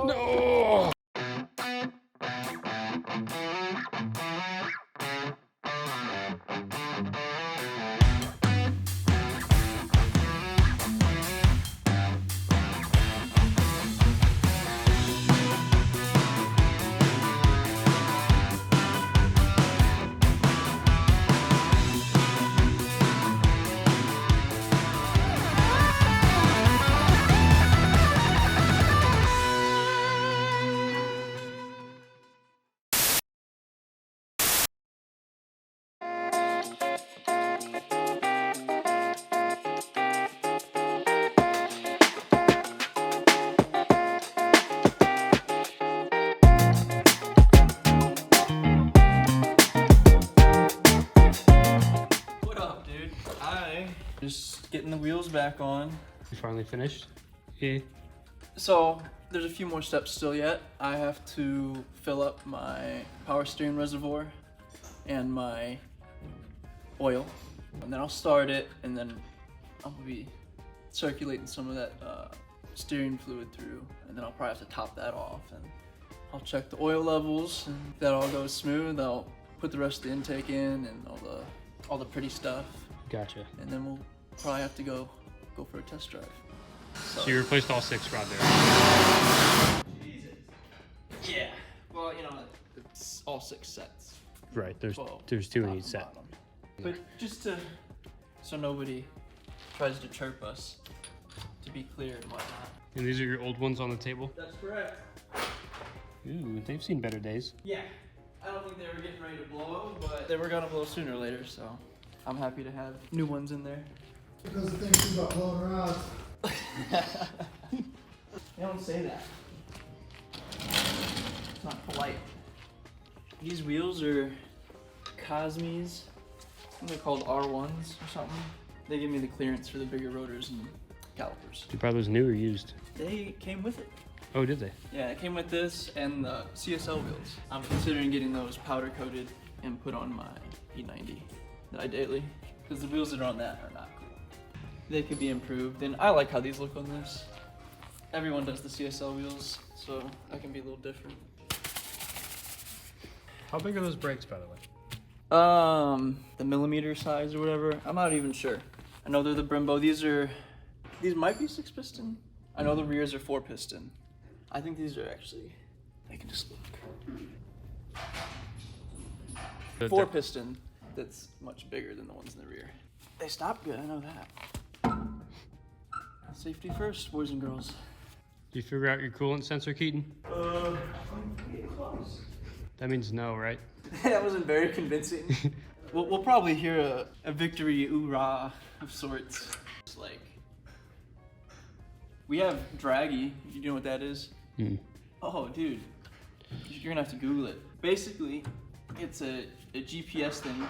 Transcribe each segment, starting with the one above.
No! Just getting the wheels back on. You finally finished? Yeah. So there's a few more steps still yet. I have to fill up my power steering reservoir and my oil, and then I'll start it, and then I'm gonna be circulating some of that steering fluid through, and then I'll probably have to top that off, and I'll check the oil levels, and if that all goes smooth, I'll put the rest of the intake in and all the pretty stuff. Gotcha. And then we'll probably have to go for a test drive. So you replaced all 6 rod bearings? Jesus. Yeah. Well, you know, it's all 6 sets. Right. There's 2 in each set. Bottom. But just so nobody tries to chirp us, to be clear and whatnot. And these are your old ones on the table? That's correct. Ooh, they've seen better days. Yeah. I don't think they were getting ready to blow, but they were gonna blow sooner or later, so I'm happy to have new ones in there. Because the thing's about blowing around. You don't say that. It's not polite. These wheels are Cosmes. I think they're called R1s or something. They give me the clearance for the bigger rotors and calipers. You buy those new or used? They came with it. Oh, did they? Yeah, it came with this and the CSL wheels. I'm considering getting those powder coated and put on my E90 that I daily, because the wheels that are on that are not cool. They could be improved, and I like how these look on this. Everyone does the CSL wheels, so I can be a little different. How big are those brakes, by the way? The millimeter size or whatever, I'm not even sure. I know they're the Brembo. These might be 6 piston. I know the rears are 4 piston. I think these are actually, I can just look. 4 piston, that's much bigger than the ones in the rear. They stop good, I know that. Safety first, boys and girls. Did you figure out your coolant sensor, Keaton? I'm getting close. That means no, right? That wasn't very convincing. We'll probably hear a victory oorah of sorts. It's like, we have draggy. You know what that is? Mm. Oh, dude, you're gonna have to Google it. Basically, it's a GPS thing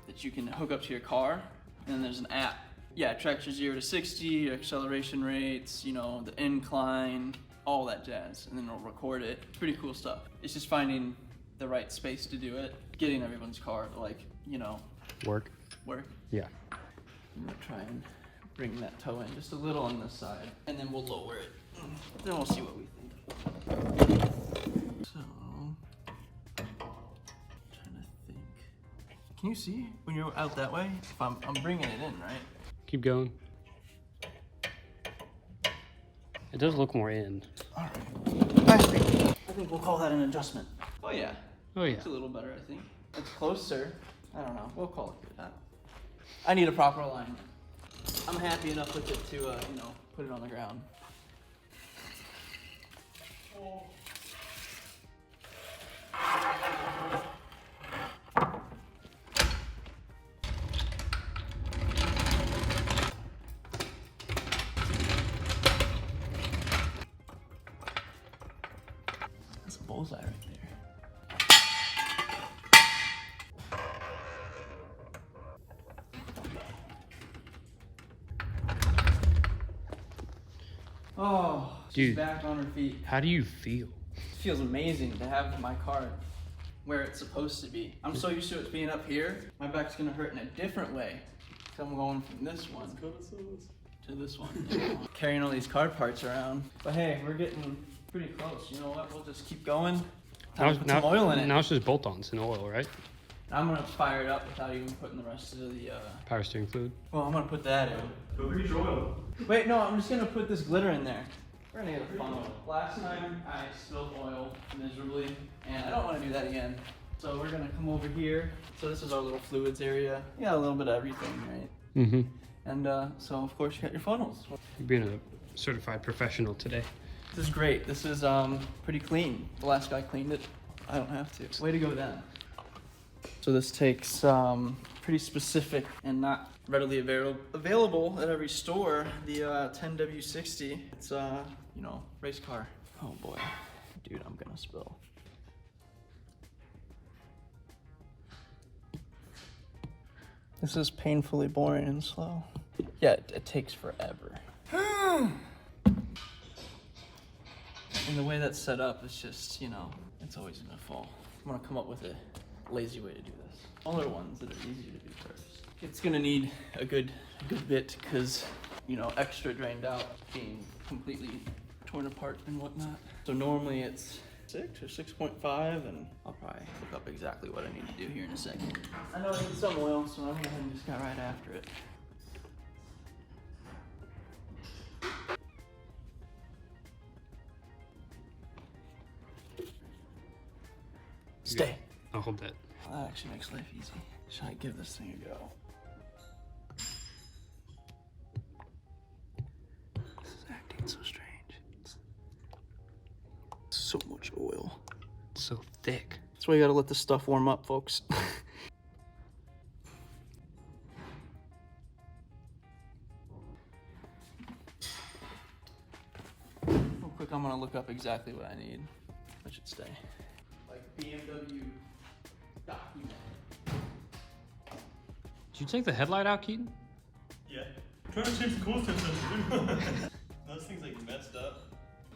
that you can hook up to your car, and then there's an app. Yeah, it tracks your 0 to 60, your acceleration rates, you know, the incline, all that jazz, and then it'll record it. Pretty cool stuff. It's just finding the right space to do it, getting everyone's car to, like, you know, Work? Yeah. I'm gonna try and bring that toe in just a little on this side, and then we'll lower it. Then we'll see what we think. So, trying to think. Can you see when you're out that way? If I'm bringing it in, right? Keep going. It does look more in. All right. I think we'll call that an adjustment. Oh yeah. Oh yeah. It's a little better, I think. It's closer. I don't know. We'll call it good. I need a proper alignment. I'm happy enough with it to, you know, put it on the ground. That's a bullseye right there. Oh, she's Dude, back on her feet. How do you feel? It feels amazing to have my car where it's supposed to be. I'm so used to it being up here, my back's gonna hurt in a different way. So I'm going from this one to this one. Carrying all these car parts around. But hey, we're getting Pretty close. You know what? We'll just keep going. Now, Time to put some oil in it. now it's just bolt-ons and oil, right? I'm gonna fire it up without even putting the rest of the. Power steering fluid. Well, I'm gonna put that in. Go get your oil. Wait, no, I'm just gonna put this glitter in there. We're gonna get a funnel. Last time I spilled oil miserably, and I don't want to do that again. So we're gonna come over here. So this is our little fluids area. You got a little bit of everything, right? Mm-hmm. And so of course you got your funnels. You're being a certified professional today. This is great. This is pretty clean. The last guy cleaned it. I don't have to. Way to go, Dan. So this takes pretty specific and not readily available at every store. The 10W60. It's you know, race car. Oh boy, dude, I'm gonna spill. This is painfully boring and slow. Yeah, it takes forever. And the way that's set up, it's just, you know, it's always gonna fall. I'm gonna come up with a lazy way to do this. Smaller ones that are easier to do first. It's gonna need a good bit because, you know, extra drained out, being completely torn apart and whatnot. So normally it's 6 or 6.5, and I'll probably look up exactly what I need to do here in a second. I know I need some oil, so I went ahead and just got right after it. Stay. I'll hold that. Well, that actually makes life easy. Should I give this thing a go? This is acting so strange. So much oil. It's so thick. That's why you gotta let this stuff warm up, folks. Real quick, I'm gonna look up exactly what I need. I should stay. Like Bmw document. Did you take the headlight out, Keaton? Yeah. Trying to change the cool tip sensor. Those things like messed up.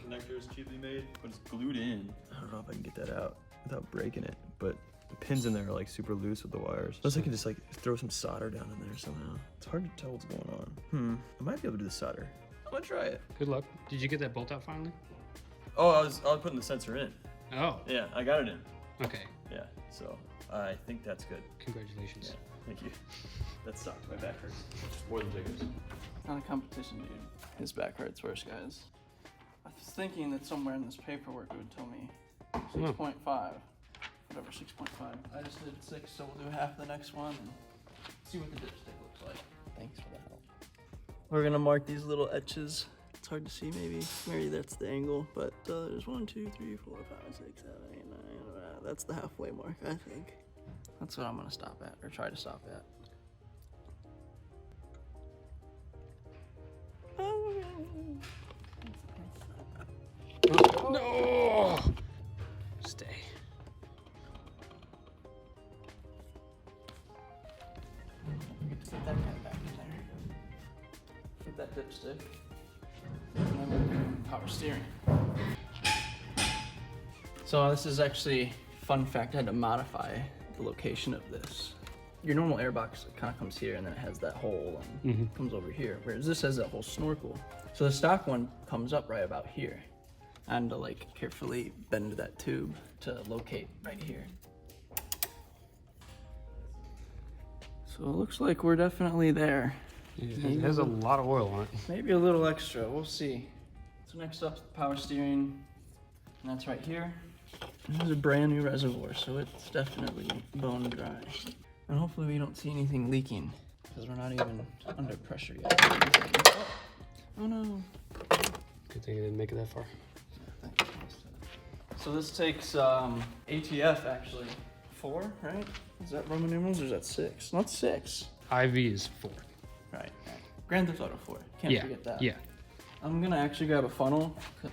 Connector is cheaply made, but it's glued in. I don't know if I can get that out without breaking it, but the pins in there are like super loose with the wires. Unless I can just like throw some solder down in there somehow. It's hard to tell what's going on. I might be able to do the solder. I'm gonna try it. Good luck. Did you get that bolt out finally? Oh, I was putting the sensor in. Oh. Yeah, I got it in. Okay. Yeah, so I think that's good. Congratulations. Yeah, thank you. That sucked. My back hurts. More than Jacob's. Not a competition, dude. His back hurts worse, guys. I was thinking that somewhere in this paperwork it would tell me 6.5. Whatever, 6.5. I just did 6, so we'll do half the next one and see what the dipstick looks like. Thanks for the help. We're gonna mark these little etches. It's hard to see, maybe that's the angle, but there's 1, 2, 3, 4, 5, 6, 7, 8, 9. That's the halfway mark, I think. That's what I'm gonna stop at, or try to stop at. No! Stay. Put that guy back in there. Put that dipstick. And then we'll do power steering. So this is actually, fun fact, I had to modify the location of this. Your normal airbox kind of comes here and then it has that hole and comes over here, whereas this has that whole snorkel. So the stock one comes up right about here. I had to like carefully bend that tube to locate right here. So it looks like we're definitely there. It has a lot of oil on it. Maybe a little extra, we'll see. So next up, the power steering, and that's right here. This is a brand new reservoir, so it's definitely bone dry. And hopefully we don't see anything leaking, because we're not even under pressure yet. Oh no. Good thing you didn't make it that far. So this takes ATF actually. 4, right? Is that Roman numerals or is that 6? Not 6. IV is 4. Right. Grand Theft Auto 4. Can't forget that. Yeah. I'm gonna actually grab a funnel. Did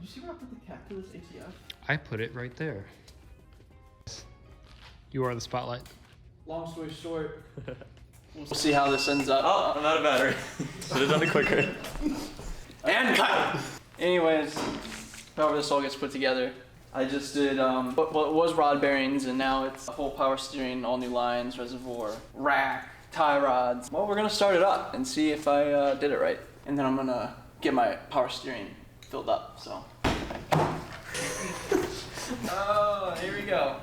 you see where I put the cap to this ATF? I put it right there. You are the spotlight. Long story short, we'll see how this ends up. Oh, I'm out of battery. Should have done it quicker. And cut! Anyways, however this all gets put together, I just did, well, it was rod bearings, and now it's a full power steering, all new lines, reservoir, rack, tie rods. Well, we're gonna start it up and see if I did it right. And then I'm gonna get my power steering filled up, so. Oh, here we go.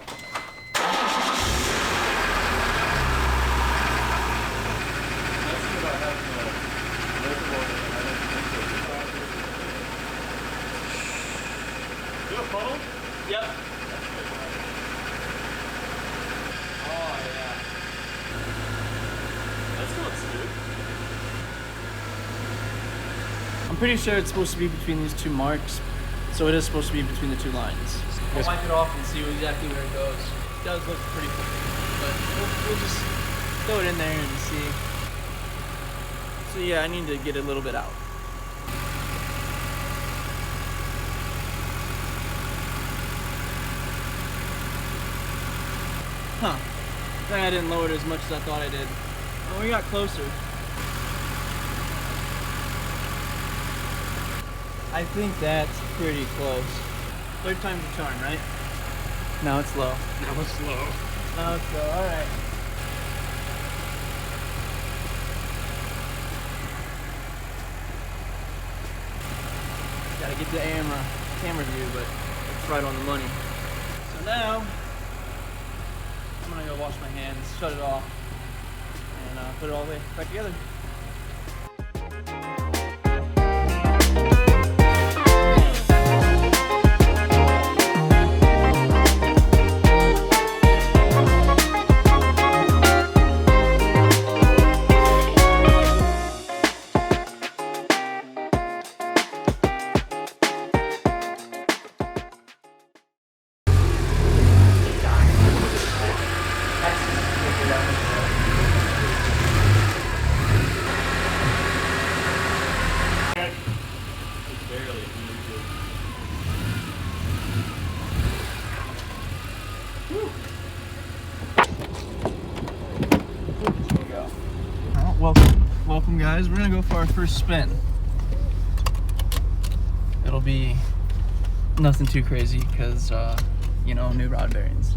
Funnel? Yep. Oh, yeah. That's not smooth. I'm pretty sure it's supposed to be between these two marks, so it is supposed to be between the two lines. I'll wipe it off and see exactly where it goes. It does look pretty cool, but we'll just throw it in there and see. So yeah, I need to get a little bit out. Huh. I think I didn't lower it as much as I thought I did. Well, we got closer. I think that's pretty close. Third time's the charm, right? Now it's low. Now it's slow. Now it's low, alright. Gotta get the camera view, but it's right on the money. So now, I'm gonna go wash my hands, shut it off, and put it all the way back together. Welcome guys, we're gonna go for our first spin. It'll be nothing too crazy because, you know, new rod bearings.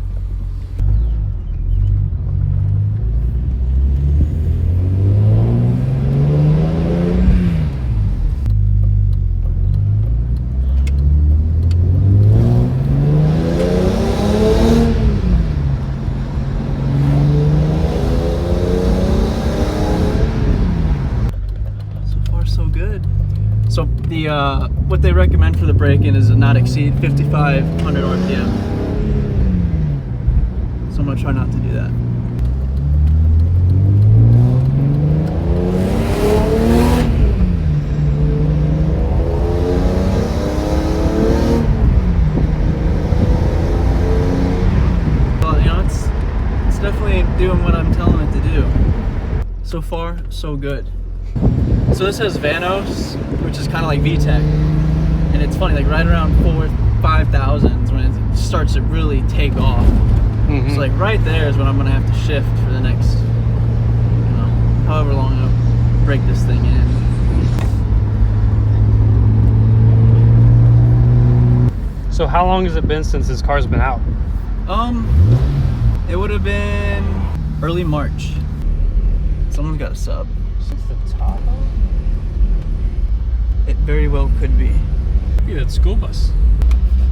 So the what they recommend for the break-in is to not exceed 5,500 RPM. So I'm gonna try not to do that. Well, you know, it's definitely doing what I'm telling it to do. So far, so good. So this has Vanos, which is kind of like VTEC, and it's funny, like right around 4,000-5,000 when it starts to really take off. So like right there is when I'm gonna have to shift for the next, you know, however long I'll break this thing in. So how long has it been since this car's been out? It would have been early March. Someone's got a sub. Since the Tahoe? It very well could be. Yeah, that school bus.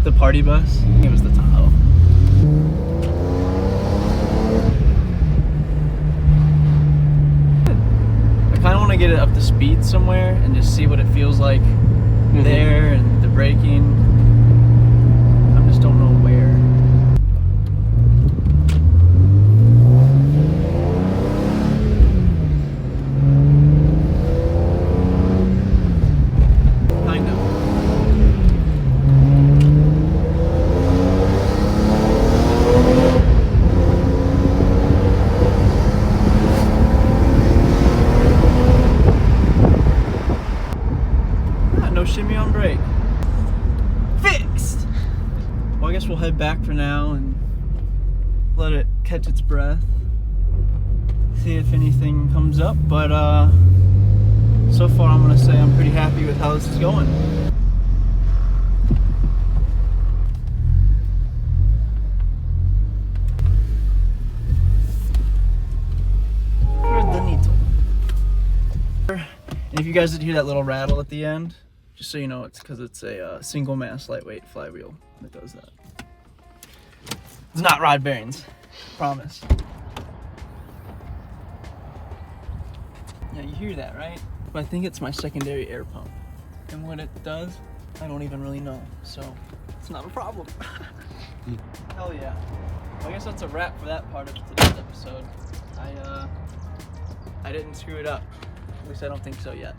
The party bus? I think it was the Tahoe. I kind of want to get it up to speed somewhere and just see what it feels like there and the braking. I just don't know where. Shimmy on brake. Fixed! Well, I guess we'll head back for now and let it catch its breath. See if anything comes up, but so far I'm gonna say I'm pretty happy with how this is going. you guys did hear that little rattle at the end, just so you know, it's because it's a single mass lightweight flywheel that does that. It's not rod bearings, promise. Yeah, you hear that, right? But I think it's my secondary air pump. And what it does, I don't even really know. So it's not a problem. Hell yeah. Well, I guess that's a wrap for that part of today's episode. I didn't screw it up. At least I don't think so yet.